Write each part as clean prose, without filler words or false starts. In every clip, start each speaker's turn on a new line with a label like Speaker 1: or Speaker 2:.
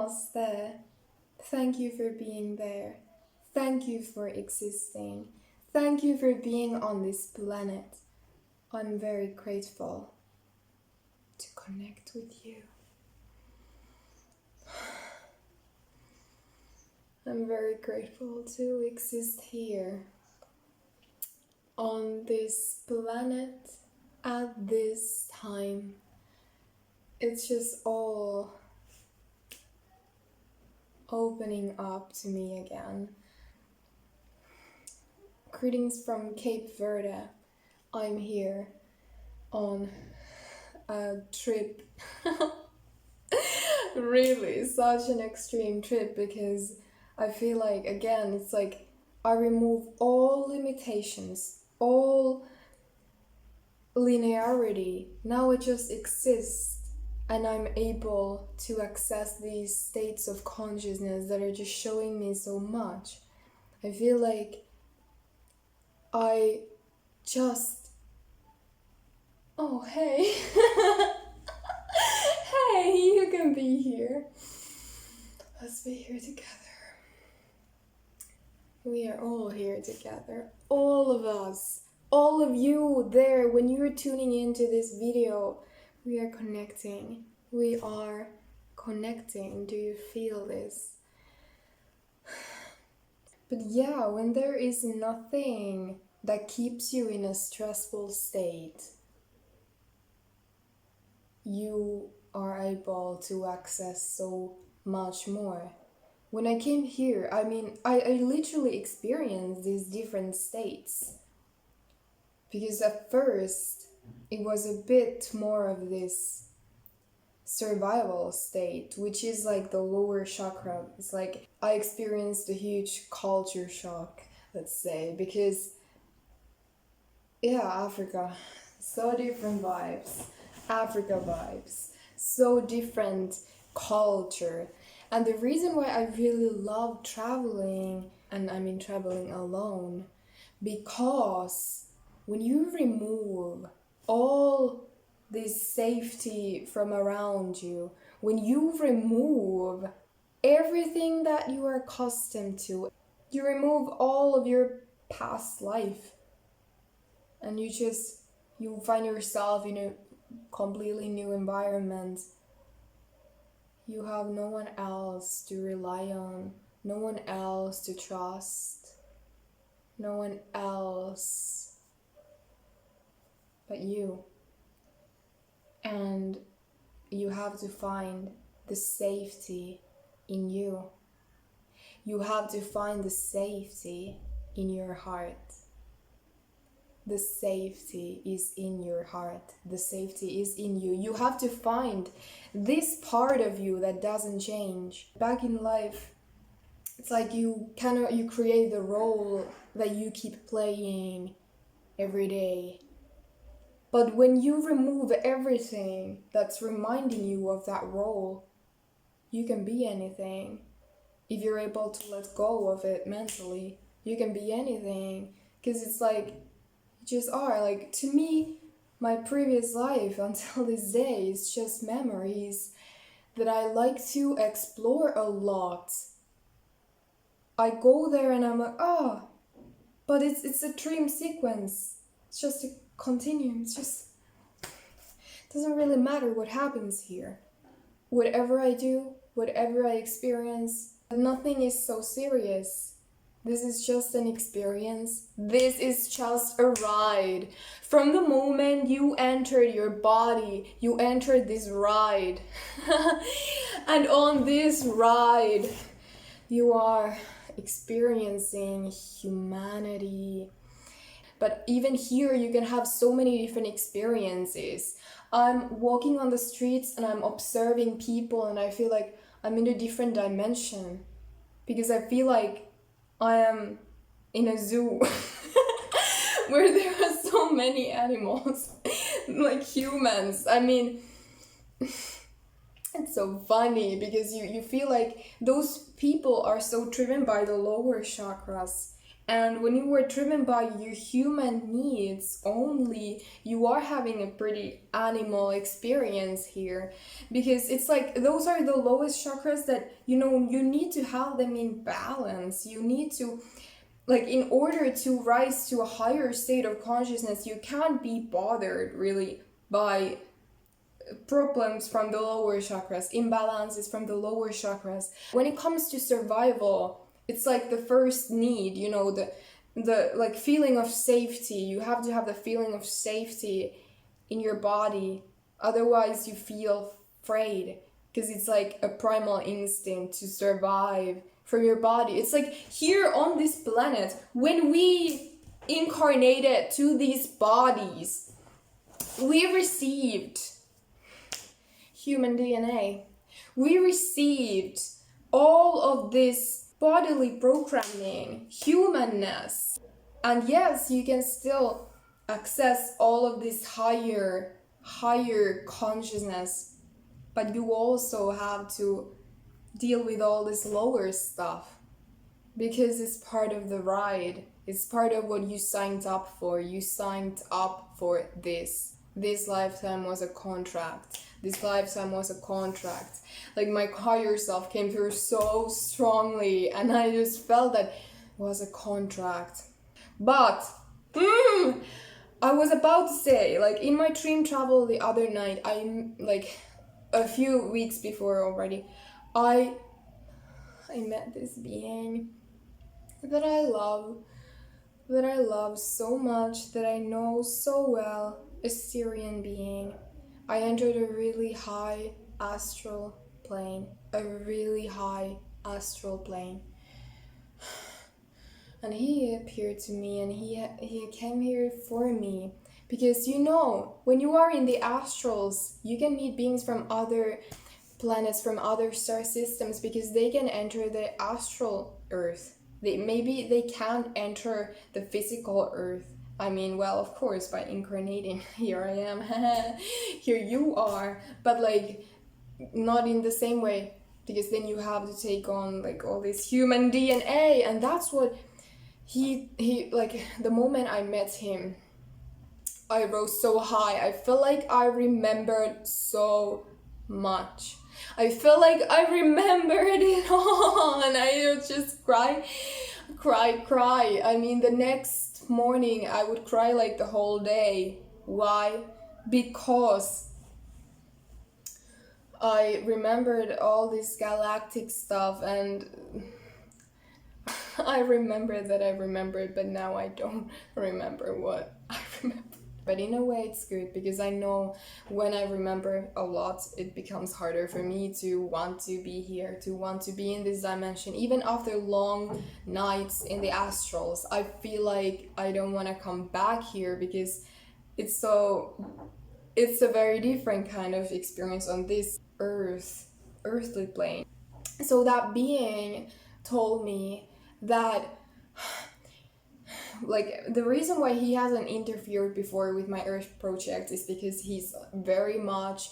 Speaker 1: Namaste. Thank you for being there. Thank you for existing. Thank you for being on this planet. I'm very grateful to connect with you. I'm very grateful to exist here on this planet at this time. It's just all opening up to me again. Greetings from Cape Verde. I'm here on a trip. Really, such an extreme trip, because I feel like, again, it's like I remove all limitations, all linearity. Now it just exists, and I'm able to access these states of consciousness that are just showing me so much. I feel like I just... Oh, hey. Hey, you can be here. Let's be here together. We are all here together. All of us. All of you there, when you're tuning into this video, we are connecting. We are connecting. Do you feel this? But yeah, when there is nothing that keeps you in a stressful state, you are able to access so much more. When I came here, I literally experienced these different states. Because at first, it was a bit more of this survival state, which is like the lower chakra. It's like I experienced a huge culture shock, let's say, because Africa, so different vibes. Africa vibes, so different culture. And the reason why I really love traveling, and I mean traveling alone, because when you remove all this safety from around you, when you remove everything that you are accustomed to, you remove all of your past life, and you find yourself in a completely new environment. You have no one else to rely on, no one else to trust, no one else but you. And you have to find the safety in you. You have to find the safety in your heart. The safety is in your heart. The safety is in you. You have to find this part of you that doesn't change. Back in life, it's like you create the role that you keep playing every day. But when you remove everything that's reminding you of that role, you can be anything. If you're able to let go of it mentally, you can be anything. Because it's like, just are. Like, to me, my previous life until this day is just memories that I like to explore a lot. I go there and I'm like, but it's a dream sequence. It's just a continuum. It doesn't really matter what happens here. Whatever I do, whatever I experience, nothing is so serious. This is just an experience. This is just a ride. From the moment you entered your body, you entered this ride. And on this ride, you are experiencing humanity. But even here, you can have so many different experiences. I'm walking on the streets and I'm observing people, and I feel like I'm in a different dimension. Because I feel like I am in a zoo where there are so many animals, like humans. I mean, it's so funny because you feel like those people are so driven by the lower chakras, And when you are driven by your human needs only, you are having a pretty animal experience here. Because it's like those are the lowest chakras that, you know, you need to have them in balance. You need to, like, in order to rise to a higher state of consciousness, you can't be bothered really by problems from the lower chakras, imbalances from the lower chakras. When it comes to survival, it's like the first need, you know, the like feeling of safety. You have to have the feeling of safety in your body, otherwise you feel afraid, because it's like a primal instinct to survive from your body. It's like here on this planet, when we incarnated to these bodies, we received human DNA. We received all of this bodily programming, humanness. And yes, you can still access all of this higher consciousness, but you also have to deal with all this lower stuff, because it's part of the ride. It's part of what you signed up for. You signed up for this. This lifetime was a contract. This lifetime was a contract. Like, my higher self came through so strongly, and I just felt that it was a contract. But I was about to say, like, in my dream travel the other night, I, like, a few weeks before already, I met this being that I love so much, that I know so well, a Syrian being. I entered a really high astral plane, and he appeared to me, and he came here for me, because, you know, when you are in the astrals, you can meet beings from other planets, from other star systems, because they can enter the astral earth. Maybe they can't enter the physical earth. I mean, well, of course, by incarnating, here I am, here you are, but like, not in the same way, because then you have to take on like all this human DNA, and that's what he like, the moment I met him, I rose so high. I feel like I remembered so much. I feel like I remembered it all, and I would just cry. I mean, the next morning I would cry like the whole day. Why? Because I remembered all this galactic stuff, and I remembered that I remembered, but now I don't remember what I remember. But in a way it's good, because I know when I remember a lot, it becomes harder for me to want to be here, to want to be in this dimension. Even after long nights in the astrals, I feel like I don't want to come back here, because it's a very different kind of experience on this earthly plane. So that being told me that, like, the reason why he hasn't interfered before with my Earth project is because he's very much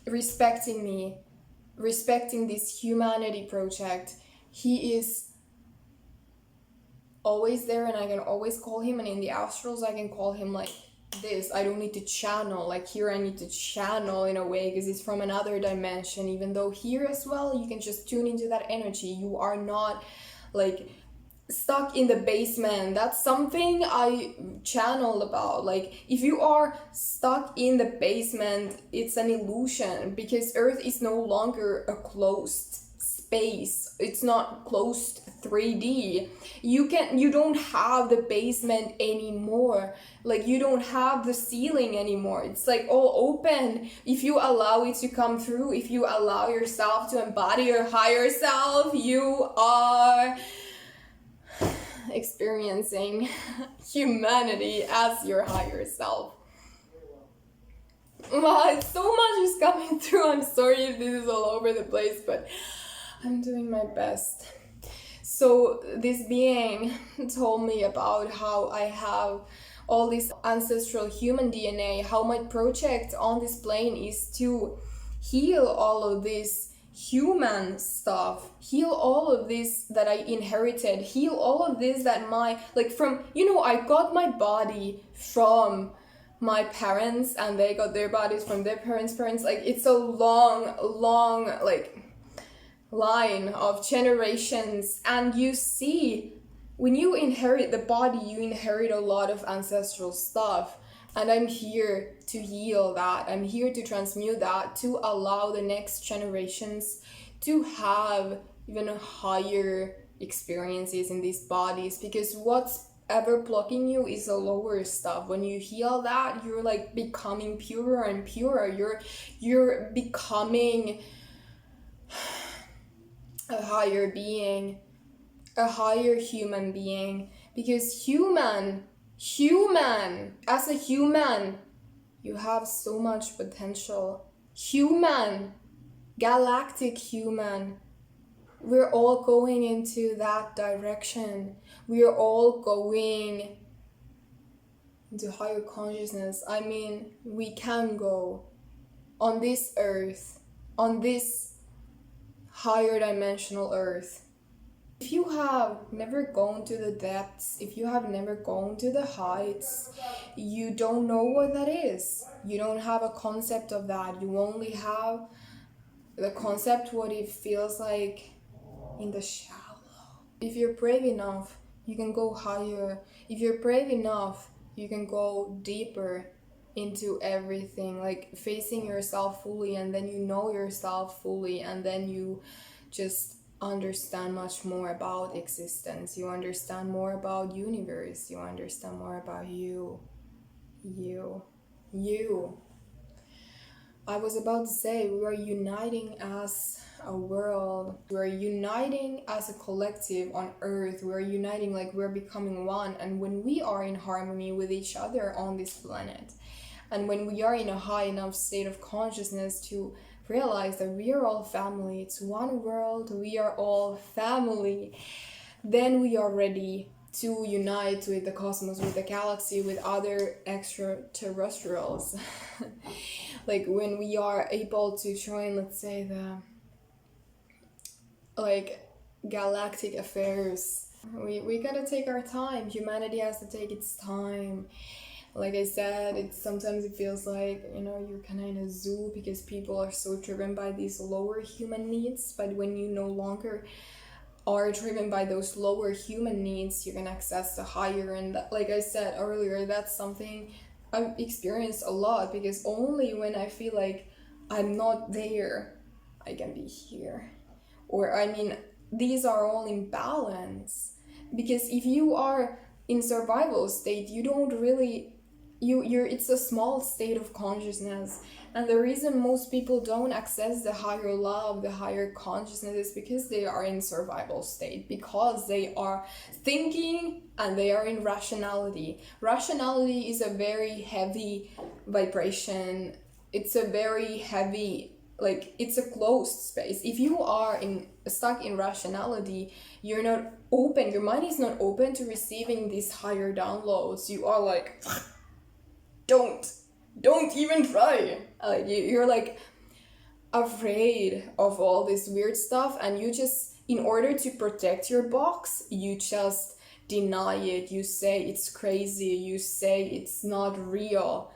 Speaker 1: respecting me, respecting this humanity project. He is always there, and I can always call him, and in the astrals I can call him like this. I don't need to channel, like here I need to channel in a way, because it's from another dimension, even though here as well you can just tune into that energy. You are not like stuck in the basement. That's something I channeled about. Like, if you are stuck in the basement, it's an illusion, because Earth is no longer a closed space. It's not closed 3D. You don't have the basement anymore. Like, you don't have the ceiling anymore. It's like all open. If you allow it to come through, if you allow yourself to embody your higher self, you are experiencing humanity as your higher self. Wow, so much is coming through. I'm sorry if this is all over the place, but I'm doing my best. So this being told me about how I have all this ancestral human DNA, how my project on this plane is to heal all of this human stuff, heal all of this that I inherited, heal all of this that I got my body from my parents, and they got their bodies from their parents. Like, it's a long like line of generations, and you see, when you inherit the body, you inherit a lot of ancestral stuff. And I'm here to heal that. I'm here to transmute that, to allow the next generations to have even higher experiences in these bodies, because what's ever blocking you is the lower stuff. When you heal that, you're like becoming purer and purer. You're becoming a higher being, a higher human being, because as a human, you have so much potential. Human, galactic human, we're all going into that direction. We are all going into higher consciousness. I mean, we can go on this earth, on this higher dimensional earth. If you have never gone to the depths, if you have never gone to the heights, you don't know what that is. You don't have a concept of that. You only have the concept what it feels like in the shallow. If you're brave enough, you can go higher. If you're brave enough, you can go deeper into everything, like facing yourself fully, and then you know yourself fully, and then you just understand much more about existence. You understand more about universe. You understand more about you. I was about to say, we are uniting as a world. We're uniting as a collective on earth. We're uniting, like we're becoming one. And when we are in harmony with each other on this planet, and when we are in a high enough state of consciousness to realize that we are all family, it's one world, we are all family, then we are ready to unite with the cosmos, with the galaxy, with other extraterrestrials. Like when we are able to join, let's say, the like galactic affairs, we gotta take our time. Humanity has to take its time. Like I said, sometimes it feels like, you're kind of in a zoo, because people are so driven by these lower human needs. But when you no longer are driven by those lower human needs, you can access the higher. And like I said earlier, that's something I've experienced a lot, because only when I feel like I'm not there, I can be here. Or, these are all in balance. Because if you are in survival state, you don't really... it's a small state of consciousness, and the reason most people don't access the higher love, the higher consciousness, is because they are in survival state, because they are thinking and they are in rationality. Rationality is a very heavy vibration. It's a very heavy, like, it's a closed space. If you are stuck in rationality, you're not open, your mind is not open to receiving these higher downloads. You are like... don't even try. You're like afraid of all this weird stuff, and you just, in order to protect your box, you just deny it. You say it's crazy, you say it's not real,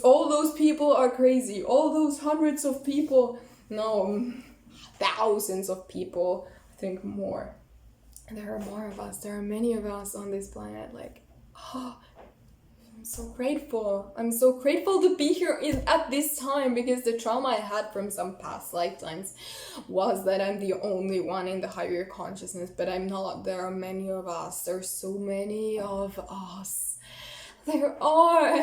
Speaker 1: all those people are crazy, all those hundreds of people, no, thousands of people, I think more. There are more of us, there are many of us on this planet. Like, I'm so grateful to be here at this time, because the trauma I had from some past lifetimes was that I'm the only one in the higher consciousness, but I'm not. There are many of us. There's so many of us. There are.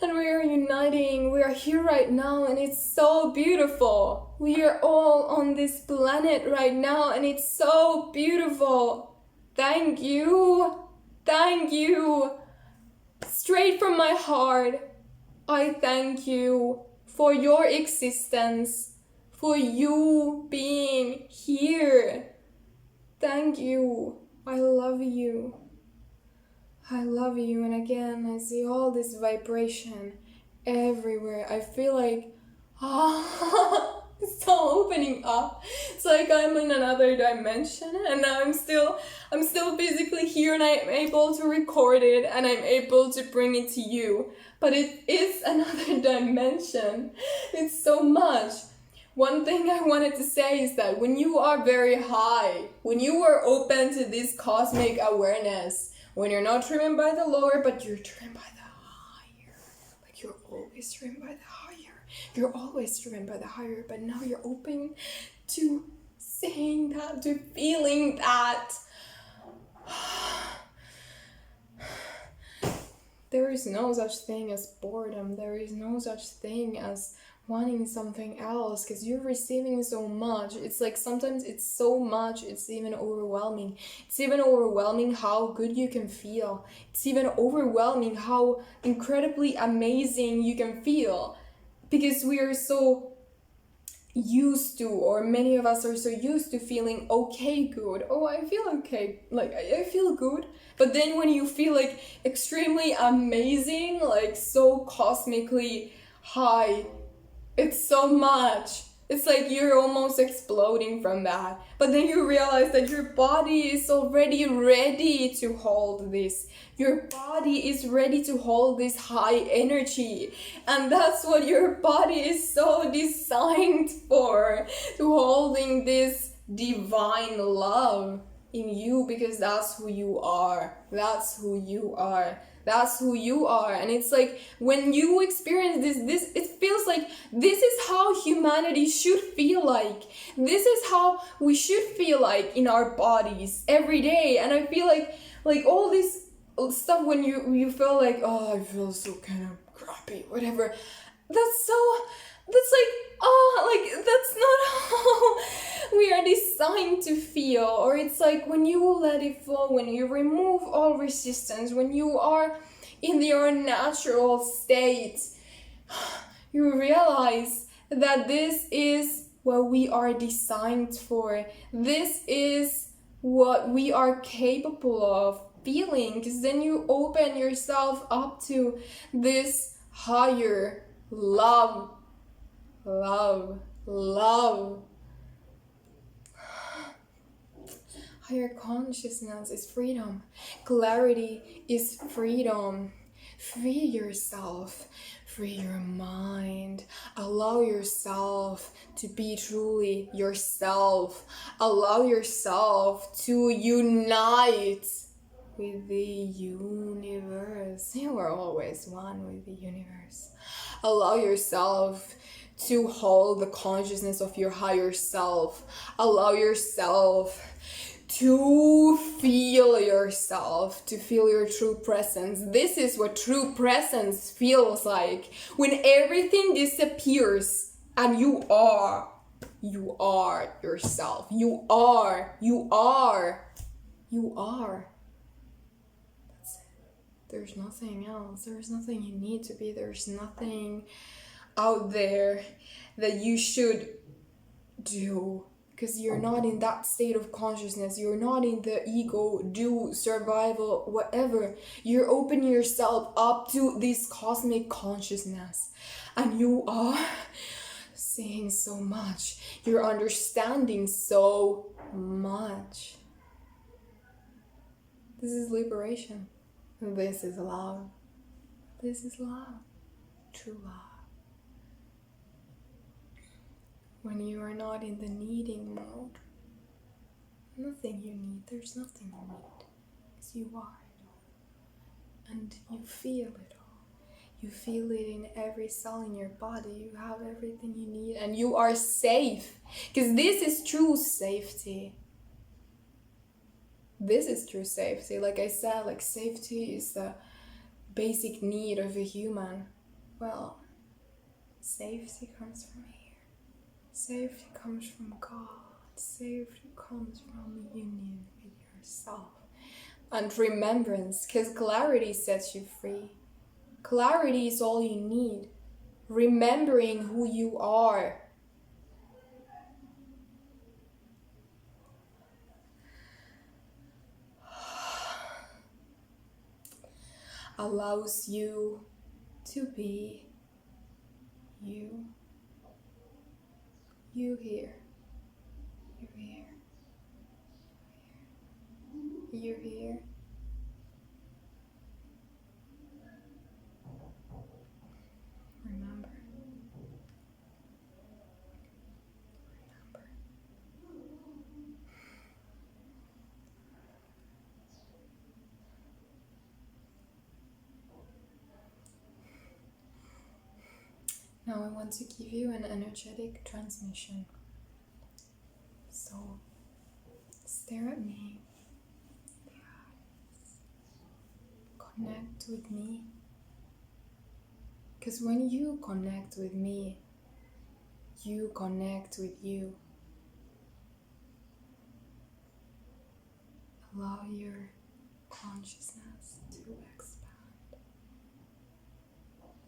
Speaker 1: And we are uniting. We are here right now, and it's so beautiful. We are all on this planet right now, and it's so beautiful. Thank you. Thank you. Straight from my heart, I thank you for your existence, for you being here. Thank you. I love you. I love you. And again, I see all this vibration everywhere. I feel like It's all opening up. It's like I'm in another dimension, and now I'm still physically here, and I'm able to record it, and I'm able to bring it to you. But it is another dimension. It's so much. One thing I wanted to say is that when you are very high, when you are open to this cosmic awareness, when you're not driven by the lower, but you're driven by the higher, like you're always driven by the higher. You're always driven by the higher, but now you're open to saying that, to feeling that. There is no such thing as boredom. There is no such thing as wanting something else, because you're receiving so much. It's like sometimes it's so much, it's even overwhelming. It's even overwhelming how good you can feel. It's even overwhelming how incredibly amazing you can feel. Because we are so used to, or many of us are so used to feeling okay, good. Oh, I feel okay, like I feel good. But then when you feel like extremely amazing, like so cosmically high, it's so much. It's like you're almost exploding from that. But then you realize that your body is already ready to hold this. Your body is ready to hold this high energy. And that's what your body is so designed for. To holding this divine love in you, because that's who you are. That's who you are. That's who you are. And it's like when you experience this it feels like this is how humanity should feel like. This is how we should feel like in our bodies every day. And I feel like all this stuff when you feel like, oh, I feel so kind of crappy, whatever. That's that's not how we are designed to feel. Or it's like when you let it flow, when you remove all resistance, when you are in your natural state, you realize that this is what we are designed for. This is what we are capable of feeling, because then you open yourself up to this higher love. Higher consciousness is freedom. Clarity is freedom. Free yourself. Free your mind. Allow yourself to be truly yourself. Allow yourself to unite with the universe. You are always one with the universe. Allow yourself to hold the consciousness of your higher self. Allow yourself to feel yourself, to feel your true presence. This is what true presence feels like. When everything disappears and you are yourself. You are. That's it. There's nothing else. There's nothing you need to be. There's nothing out there that you should do, because you're not in that state of consciousness. You're not in the ego, do, survival, whatever. You're opening yourself up to this cosmic consciousness, and you are seeing so much. You're understanding so much. This is liberation. This is love. This is love. True love. When you are not in the needing mode, nothing you need, there's nothing you need, because you are it all. And you feel it all. You feel it in every cell in your body. You have everything you need, and you are safe, because this is true safety. This is true safety. Like I said, like safety is the basic need of a human. Well, safety comes from here. Safety comes from God. Safety comes from union with yourself. And remembrance, because clarity sets you free. Clarity is all you need. Remembering who you are. Allows you to be you. You here. You're here. You're here. Remember. Now I want to give you an energetic transmission. So stare at me. Connect with me. Because when you connect with me, you connect with you. Allow your consciousness to expand.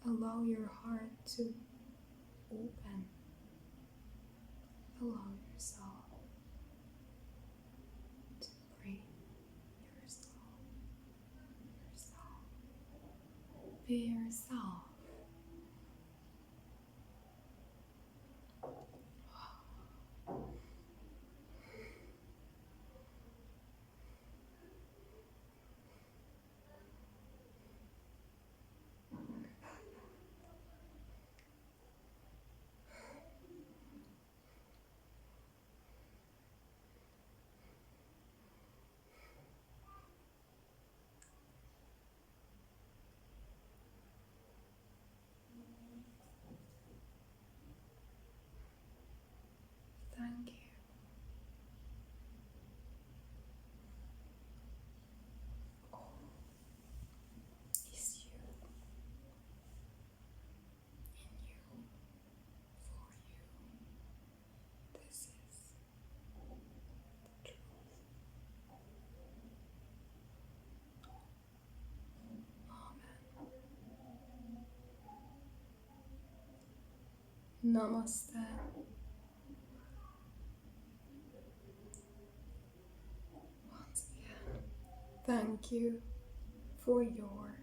Speaker 1: Allow your heart to open. Allow yourself to breathe yourself. Be yourself. Thank you. All is you, in you, for you. This is the truth. Amen. Namaste. Once again, thank you for your